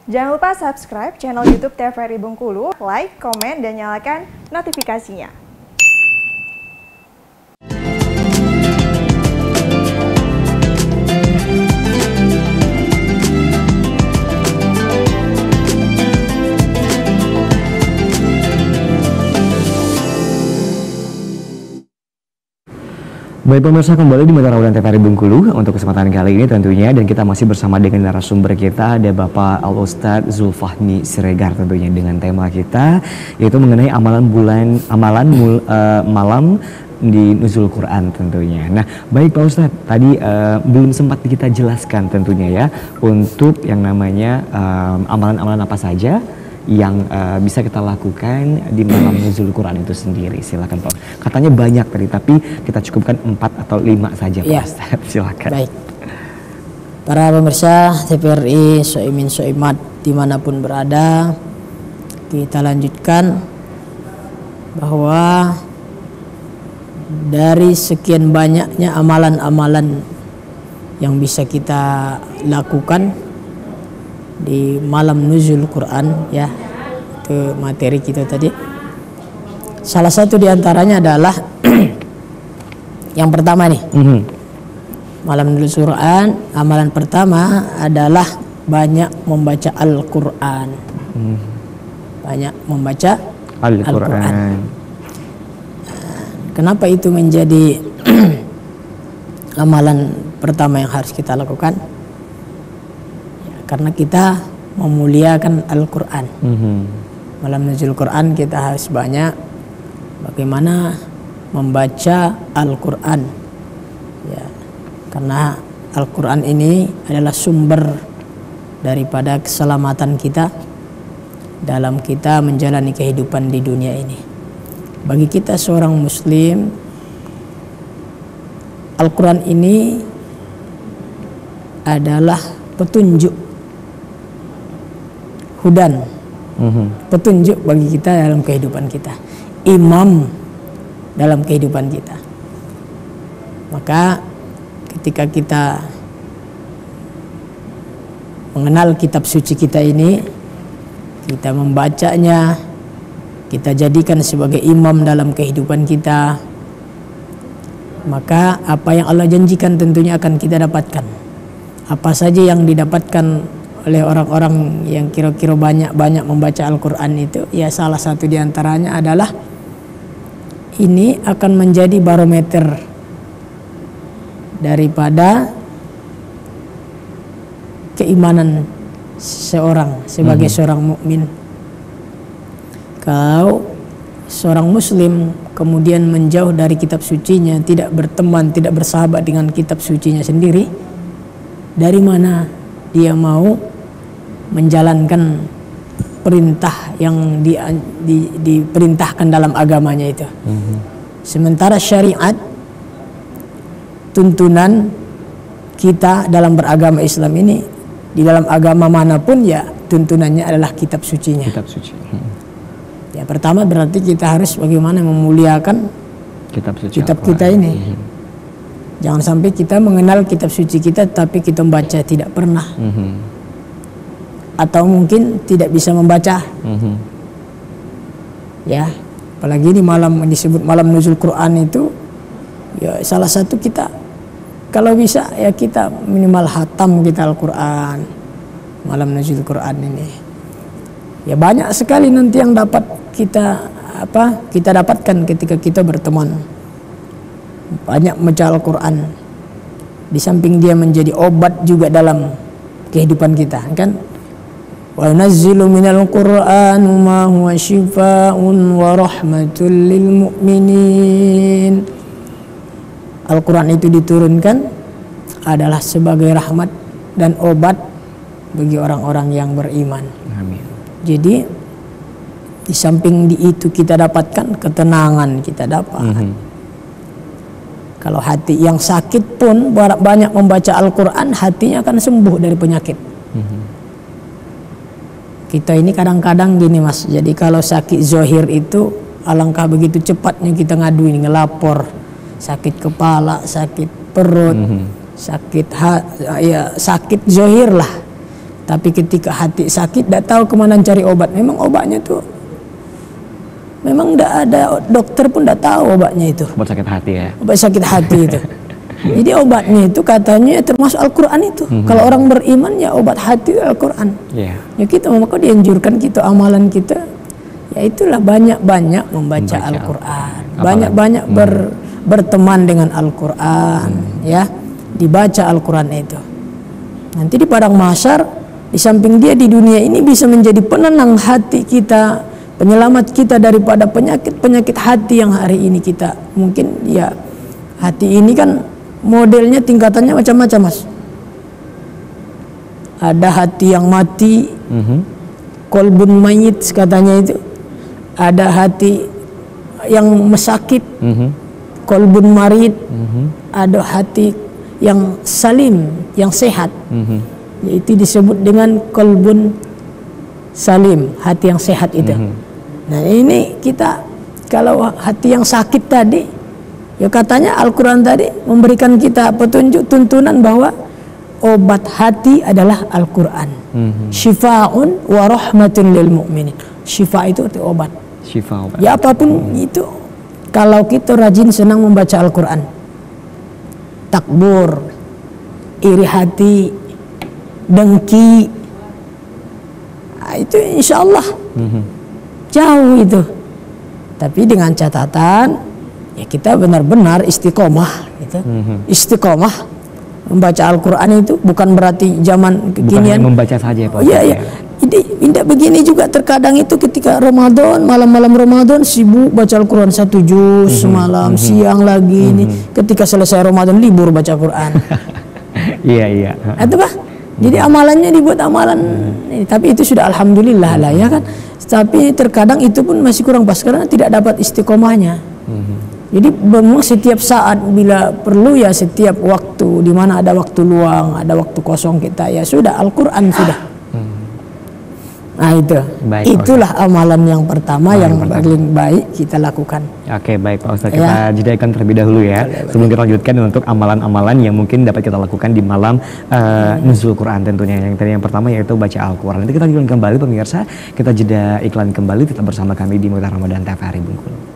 Jangan lupa subscribe channel YouTube TVRI Bengkulu, like, komen, dan nyalakan notifikasinya. Baik pemirsa, kembali di Mata Raudan TVRI Bengkulu untuk kesempatan kali ini tentunya, dan kita masih bersama dengan narasumber kita, ada Bapak Al-Ustadz Zulfahmi Siregar tentunya, dengan tema kita yaitu mengenai malam di Nuzul Quran tentunya. Nah, baik Pak Ustadz, tadi belum sempat kita jelaskan tentunya ya untuk yang namanya amalan-amalan apa saja yang bisa kita lakukan di malam Nuzul Quran itu sendiri. Silakan Pak. Katanya banyak tadi, tapi kita cukupkan 4 atau 5 saja Pak Ustadz. Silakan. Baik. Para pemirsa TVRI, Soimin Soimat dimanapun berada, kita lanjutkan bahwa dari sekian banyaknya amalan-amalan yang bisa kita lakukan di malam Nuzul Quran, ya, itu materi kita tadi. Salah satu diantaranya adalah yang pertama nih, malam Nuzul Quran, amalan pertama adalah banyak membaca Al-Quran. Banyak membaca Al-Quran. Kenapa itu menjadi amalan pertama yang harus kita lakukan? Karena kita memuliakan Al-Quran. Malam Nuzul Quran kita harus banyak bagaimana membaca Al-Quran, ya, karena Al-Quran ini adalah sumber daripada keselamatan kita dalam kita menjalani kehidupan di dunia ini. Bagi kita seorang muslim, Al-Quran ini adalah petunjuk, hudan, petunjuk bagi kita dalam kehidupan kita, imam dalam kehidupan kita. Maka ketika kita mengenal kitab suci kita ini, kita membacanya, kita jadikan sebagai imam dalam kehidupan kita, maka apa yang Allah janjikan tentunya akan kita dapatkan. Apa saja yang didapatkan oleh orang-orang yang kira-kira banyak membaca Al-Quran itu, ya salah satu diantaranya adalah ini akan menjadi barometer daripada keimanan seorang sebagai seorang mukmin. Kalau seorang muslim kemudian menjauh dari kitab sucinya, tidak berteman, tidak bersahabat dengan kitab sucinya sendiri, dari mana dia mau menjalankan perintah yang diperintahkan dalam agamanya itu? Sementara syariat, tuntunan kita dalam beragama Islam ini, di dalam agama manapun ya tuntunannya adalah kitab sucinya. Kitab suci. Ya, pertama berarti kita harus bagaimana memuliakan kitab kita ini. Jangan sampai kita mengenal kitab suci kita tapi kita membaca tidak pernah. Atau mungkin tidak bisa membaca. Ya, apalagi di malam disebut malam Nuzul Quran itu, ya salah satu kita kalau bisa ya kita minimal hatam kita Al-Quran malam Nuzul Quran ini. Ya banyak sekali nanti yang dapat kita dapatkan ketika kita berteman banyak membaca Al-Quran. Di samping dia menjadi obat juga dalam kehidupan kita, kan? Wa nunazzilu minal Qur'an ma huwa shifaa'un wa rahmatul lil mu'minin. Al-Quran itu diturunkan adalah sebagai rahmat dan obat bagi orang-orang yang beriman. Amin. Jadi di samping itu kita dapatkan ketenangan, kita dapat. Kalau hati yang sakit pun banyak membaca Al-Quran, hatinya akan sembuh dari penyakit. Kita ini kadang-kadang gini Mas, jadi kalau sakit zohir itu alangkah begitu cepatnya kita ngaduin, ngelapor. Sakit kepala, sakit perut, sakit zohir lah. Tapi ketika hati sakit, tidak tahu kemana cari obat. Memang obatnya tuh, memang tidak ada, dokter pun tidak tahu obatnya itu. Obat sakit hati ya. Obat sakit hati itu. Jadi obatnya itu katanya termasuk Al-Quran itu. Kalau orang beriman ya obat hati itu Al-Quran. Yeah. Ya kita, maka dianjurkan kita, amalan kita, ya itulah banyak-banyak membaca Al-Quran. Banyak-banyak berteman dengan Al-Quran. Ya, dibaca Al-Quran itu. Nanti di padang mahsyar, di samping dia di dunia ini bisa menjadi penenang hati kita, penyelamat kita daripada penyakit-penyakit hati yang hari ini kita mungkin, ya hati ini kan modelnya tingkatannya macam-macam, Mas. Ada hati yang mati, kolbun mayit katanya itu. Ada hati yang mesakit, kolbun marid. Ada hati yang salim, yang sehat, yaitu disebut dengan kolbun salim, hati yang sehat itu. Nah ini kita, kalau hati yang sakit tadi, ya katanya Al-Quran tadi memberikan kita petunjuk, tuntunan bahwa obat hati adalah Al-Quran. Syifa'un wa rahmatun lil mu'minin. Syifa itu arti obat. Syifa obat. Ya apapun itu, kalau kita rajin senang membaca Al-Quran, takbur, iri hati, dengki, nah, itu insya Allah jauh itu. Tapi dengan catatan, ya kita benar-benar istiqomah gitu. Istiqomah membaca Al-Quran itu bukan berarti zaman kekinian bukan membaca saja ya Pak. Iya, iya. Tidak begini juga, terkadang itu ketika Ramadan, malam-malam Ramadan sibuk baca Al-Quran 1 juz semalam, siang lagi ini. Ketika selesai Ramadan libur baca Quran. Iya, iya. Itu Pak. Jadi amalannya dibuat amalan ini. Tapi itu sudah alhamdulillah lah ya kan. Tapi terkadang itu pun masih kurang pas karena tidak dapat istiqomahnya. Jadi memang setiap saat bila perlu, ya setiap waktu, di mana ada waktu luang, ada waktu kosong kita, ya sudah Al-Quran sudah. Nah itu, itulah amalan yang pertama yang paling baik kita lakukan. Oke, baik Pak Ustadz, kita jadikan terlebih dahulu ya. Sebelum kita lanjutkan untuk amalan-amalan yang mungkin dapat kita lakukan di malam nuzul Quran tentunya. Yang tadi yang pertama yaitu baca Al-Quran. Nanti kita lanjutkan kembali pemirsa, kita jeda iklan kembali, tetap bersama kami di Mukta Ramadan TVRI Bengkulu.